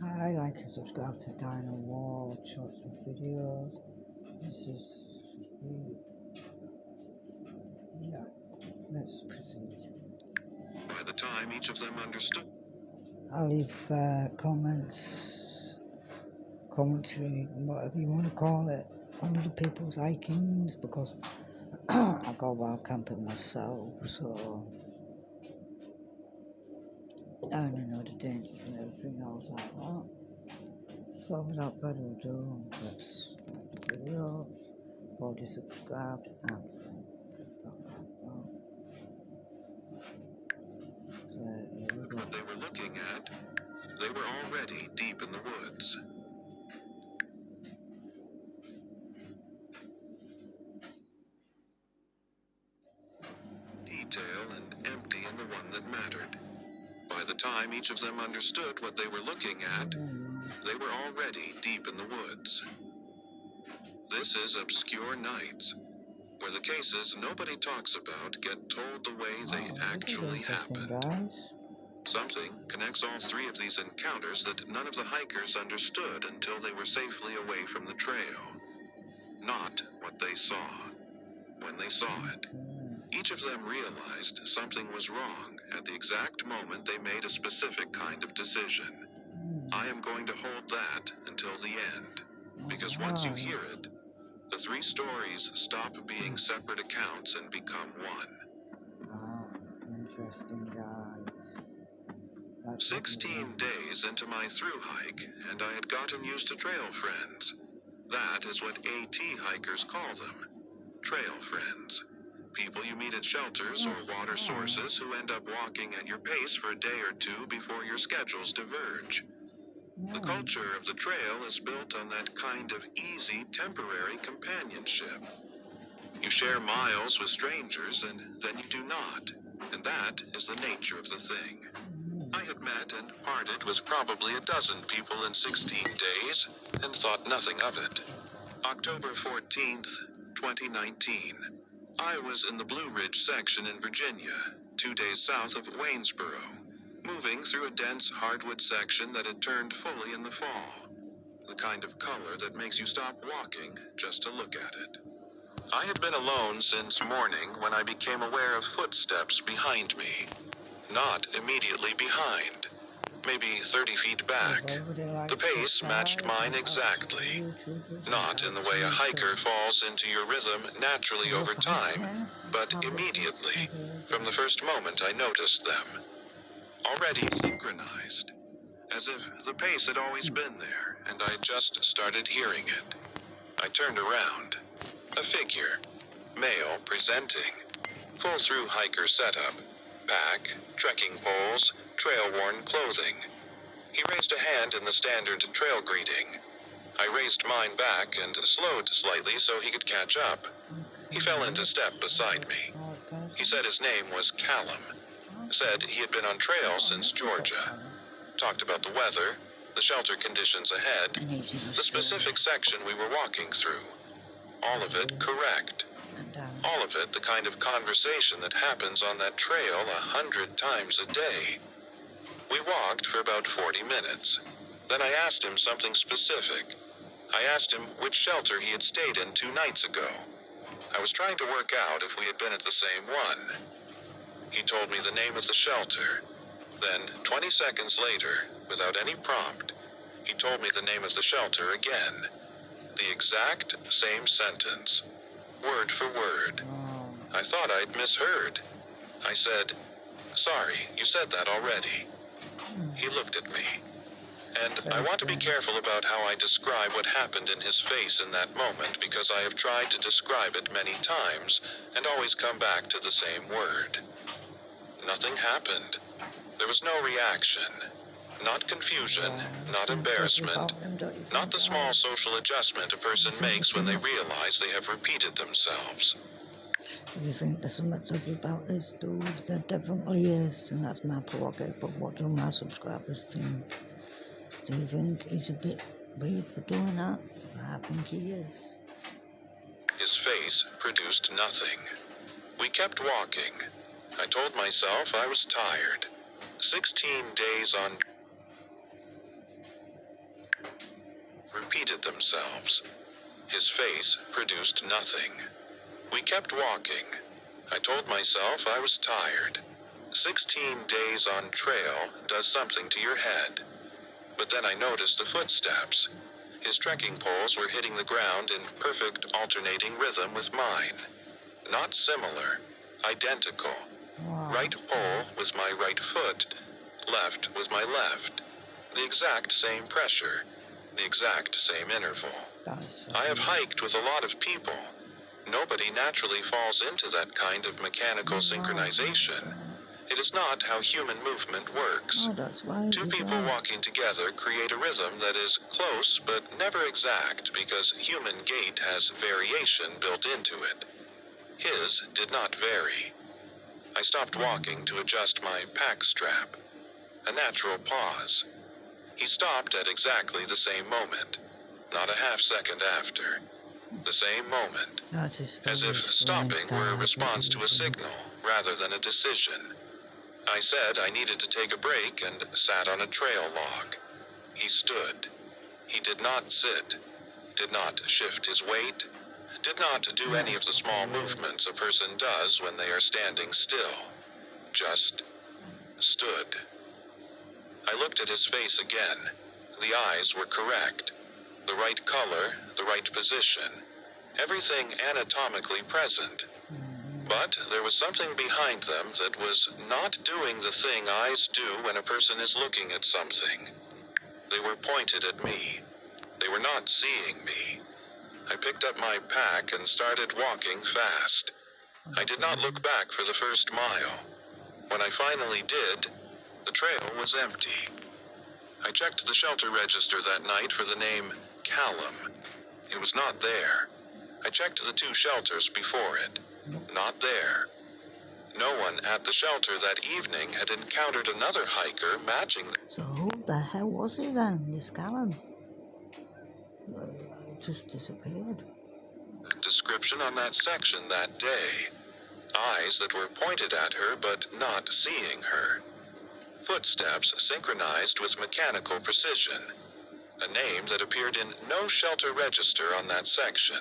I like and subscribe to Dino Wall, shorts and videos. This is, yeah, let's proceed. By the time each of them understood. I'll leave comments, commentary, whatever you want to call it, on other people's hikings, because I go wild camping myself, so I don't know the dangers and everything else like that. So without further ado, let's make the video. Already subscribed and What they were looking at, they were already deep in the woods. Detail and empty in the one that mattered. By the time each of them understood what they were looking at, they were already deep in the woods. This is Obscure Nights, where the cases nobody talks about get told the way they actually happened. Something connects all three of these encounters that none of the hikers understood until they were safely away from the trail. Not what they saw. When they saw it, each of them realized something was wrong at the exact moment they made a specific kind of decision. I am going to hold that until the end, because once you hear it, the three stories stop being separate accounts and become one. Interesting, guys. 16 days into my through hike, and I had gotten used to trail friends. That is what AT hikers call them. Trail friends. People you meet at shelters or water sources who end up walking at your pace for a day or two before your schedules diverge. The culture of the trail is built on that kind of easy, temporary companionship. You share miles with strangers, and then you do not. And that is the nature of the thing. I had met and parted with probably a dozen people in 16 days, and thought nothing of it. October 14th, 2019. I was in the Blue Ridge section in Virginia, 2 days south of Waynesboro, moving through a dense hardwood section that had turned fully in the fall. The kind of color that makes you stop walking just to look at it. I had been alone since morning when I became aware of footsteps behind me. Not immediately behind, maybe 30 feet back. The pace matched mine exactly. Not in the way a hiker falls into your rhythm naturally over time, but immediately, from the first moment I noticed them. Already synchronized, as if the pace had always been there, and I just started hearing it. I turned around. A figure, male, presenting. Full through hiker setup. Pack, trekking poles, trail-worn clothing. He raised a hand in the standard trail greeting. I raised mine back and slowed slightly so he could catch up. He fell into step beside me. He said his name was Callum. Said he had been on trail since Georgia. Talked about the weather, the shelter conditions ahead, the specific section we were walking through. All of it correct. All of it the kind of conversation that happens on that trail 100 times a day. We walked for about 40 minutes. Then I asked him something specific. I asked him which shelter he had stayed in 2 nights ago. I was trying to work out if we had been at the same one. He told me the name of the shelter. Then, 20 seconds later, without any prompt, he told me the name of the shelter again. The exact same sentence, word for word. I thought I'd misheard. I said, "Sorry, you said that already." He looked at me. And I want to be careful about how I describe what happened in his face in that moment, because I have tried to describe it many times and always come back to the same word. Nothing happened. There was no reaction. Not confusion, not embarrassment, not the small social adjustment a person makes when they realize they have repeated themselves. If you think there's something dodgy about this dude, there definitely is, and that's my prerogative, but what do my subscribers think? Do you think he's a bit weird for doing that? I think he is. His face produced nothing. We kept walking. I told myself I was tired. 16 days on repeated themselves. His face produced nothing. We kept walking. I told myself I was tired. 16 days on trail does something to your head. But then I noticed the footsteps. His trekking poles were hitting the ground in perfect alternating rhythm with mine. Not similar, identical. Wow. Right pole with my right foot, left with my left. The exact same pressure, the exact same interval. I have hiked with a lot of people. Nobody naturally falls into that kind of mechanical synchronization. It is not how human movement works. Oh, that's why. Two people walking together create a rhythm that is close but never exact because human gait has variation built into it. His did not vary. I stopped walking to adjust my pack strap. A natural pause. He stopped at exactly the same moment, not a half second after. The same moment, as if stopping were a response to a signal rather than a decision. I said I needed to take a break and sat on a trail log. He stood. He did not sit, did not shift his weight, did not do any of the small movements a person does when they are standing still. Just stood. I looked at his face again. The eyes were correct. The right color, the right position. Everything anatomically present. But there was something behind them that was not doing the thing eyes do when a person is looking at something. They were pointed at me. They were not seeing me. I picked up my pack and started walking fast. I did not look back for the first mile. When I finally did, the trail was empty. I checked the shelter register that night for the name Callum. It was not there. I checked the 2 shelters before it. Not there. No one at the shelter that evening had encountered another hiker matching. So who the hell was he then, this Callum? Just disappeared. Description on that section that day. Eyes that were pointed at her but not seeing her. Footsteps synchronized with mechanical precision. A name that appeared in no shelter register on that section.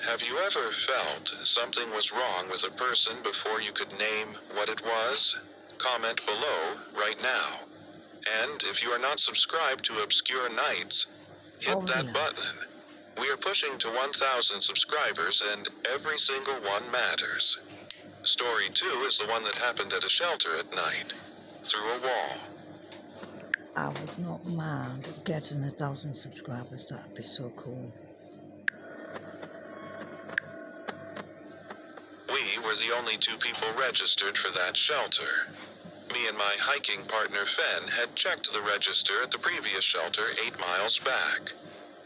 Have you ever felt something was wrong with a person before you could name what it was? Comment below right now. And if you are not subscribed to Obscure Nights, hit that button. We are pushing to 1,000 subscribers and every single one matters. Story 2 is the one that happened at a shelter at night, through a wall. I would not mind getting 1,000 subscribers, that'd be so cool. We were the only 2 people registered for that shelter. Me and my hiking partner Fen had checked the register at the previous shelter 8 miles back.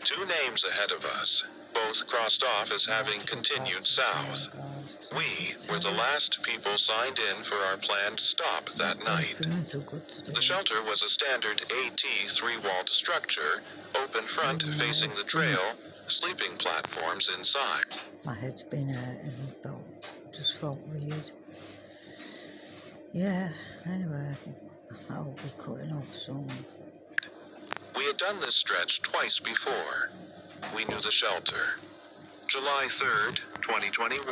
2 names ahead of us, both crossed off as having continued south. We were the last people signed in for our planned stop that night. The shelter was a standard AT 3-walled structure, open front facing the trail, sleeping platforms inside. My head's been hurting, but just felt weird. Yeah, anyway, I'll be cutting off soon. We had done this stretch twice before. We knew the shelter. July 3rd, 2021.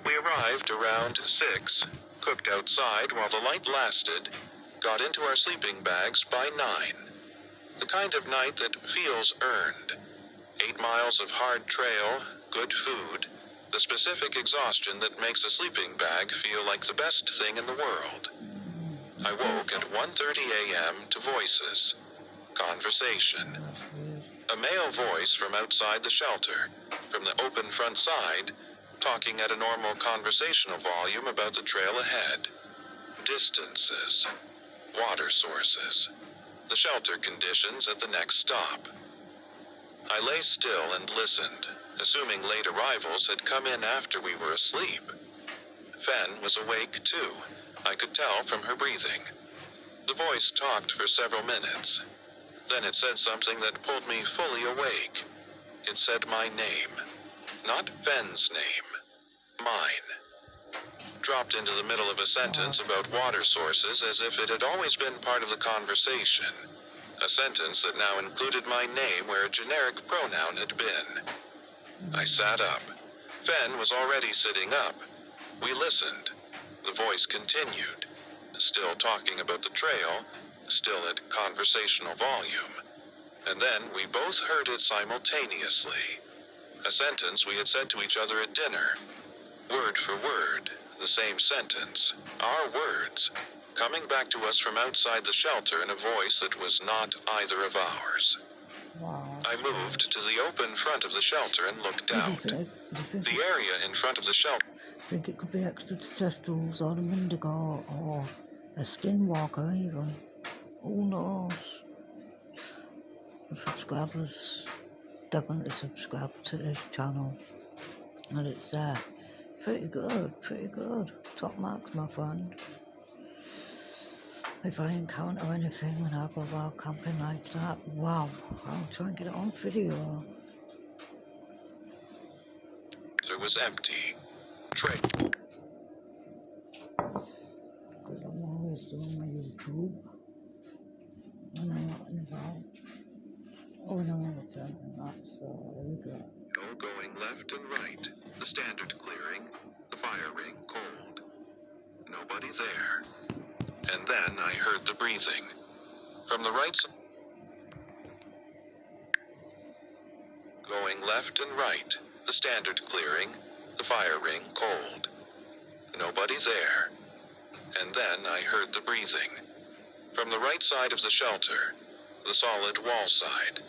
We arrived around 6, cooked outside while the light lasted, got into our sleeping bags by 9. The kind of night that feels earned. 8 miles of hard trail, good food, the specific exhaustion that makes a sleeping bag feel like the best thing in the world. I woke at 1:30 a.m. to voices. Conversation. A male voice from outside the shelter, from the open front side, talking at a normal conversational volume about the trail ahead. Distances. Water sources. The shelter conditions at the next stop. I lay still and listened, assuming late arrivals had come in after we were asleep. Fen was awake too. I could tell from her breathing. The voice talked for several minutes. Then it said something that pulled me fully awake. It said my name. Not Fen's name. Mine. Dropped into the middle of a sentence about water sources as if it had always been part of the conversation. A sentence that now included my name where a generic pronoun had been. I sat up. Fen was already sitting up. We listened. The voice continued, still talking about the trail, still at conversational volume. And then we both heard it simultaneously. A sentence we had said to each other at dinner. Word for word, the same sentence, our words, coming back to us from outside the shelter in a voice that was not either of ours. Wow. I moved to the open front of the shelter and looked out. The area in front of the shelter. I think it could be extraterrestrials or a Mendigo or a skinwalker even. Who knows? The subscribers definitely subscribe to this channel. And it's pretty good. Top marks, my friend. If I encounter anything when I go wild camping like that, wow, I'll try and get it on video. It was empty. Because I'm always doing my YouTube. And I'm not about. Oh no, it's turning that, so there we go. No going left and right. The standard clearing. The fire ring cold. Nobody there. And then I heard the breathing. From the right side. Going left and right. The standard clearing. The fire ring cold. Nobody there. And then I heard the breathing. From the right side of the shelter. The solid wall side.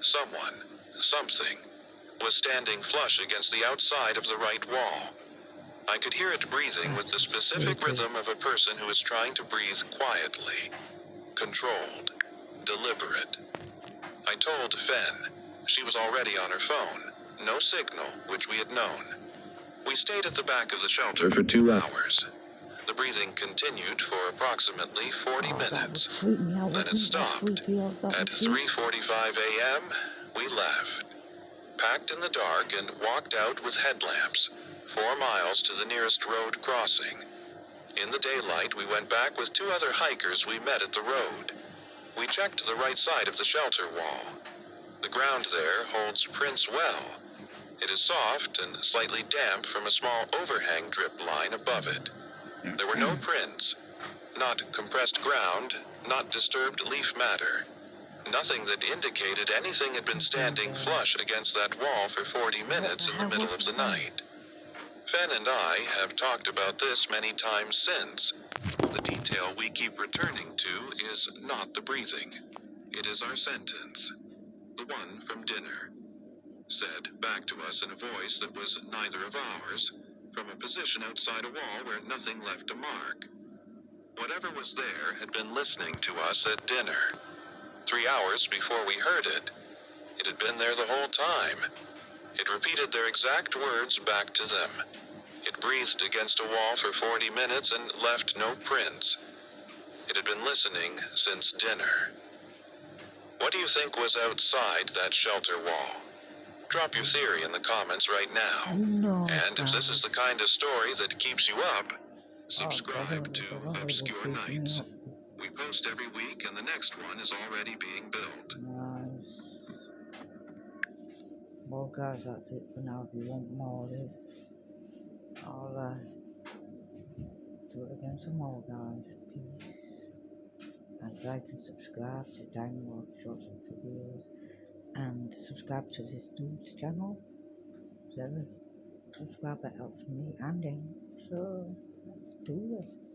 Someone, something, was standing flush against the outside of the right wall. I could hear it breathing with the specific rhythm of a person who is trying to breathe quietly, controlled, deliberate. I told Fen. She was already on her phone. No signal, which we had known. We stayed at the back of the shelter for 2 hours. The breathing continued for approximately 40 minutes. Then it stopped. At 3:45 a.m., we left. Packed in the dark and walked out with headlamps, 4 miles to the nearest road crossing. In the daylight, we went back with 2 other hikers we met at the road. We checked the right side of the shelter wall. The ground there holds prints well. It is soft and slightly damp from a small overhang drip line above it. There were no prints. Not compressed ground, not disturbed leaf matter. Nothing that indicated anything had been standing flush against that wall for 40 minutes in the middle of the night. Fen and I have talked about this many times since. The detail we keep returning to is not the breathing. It is our sentence. The one from dinner. Said back to us in a voice that was neither of ours, from a position outside a wall where nothing left a mark. Whatever was there had been listening to us at dinner. 3 hours before we heard it. It had been there the whole time. It repeated their exact words back to them. It breathed against a wall for 40 minutes and left no prints. It had been listening since dinner. What do you think was outside that shelter wall? Drop your theory in the comments right now. No, And if this is the kind of story that keeps you up, subscribe to Obscure Nights. We post every week and the next one is already being built. Nice. Well guys, that's it for now. If you want more of this, I'll do it again some more guys. Peace. And like and subscribe to download shorts and videos. And subscribe to this dude's channel. So every subscriber helps me and him. So let's do this.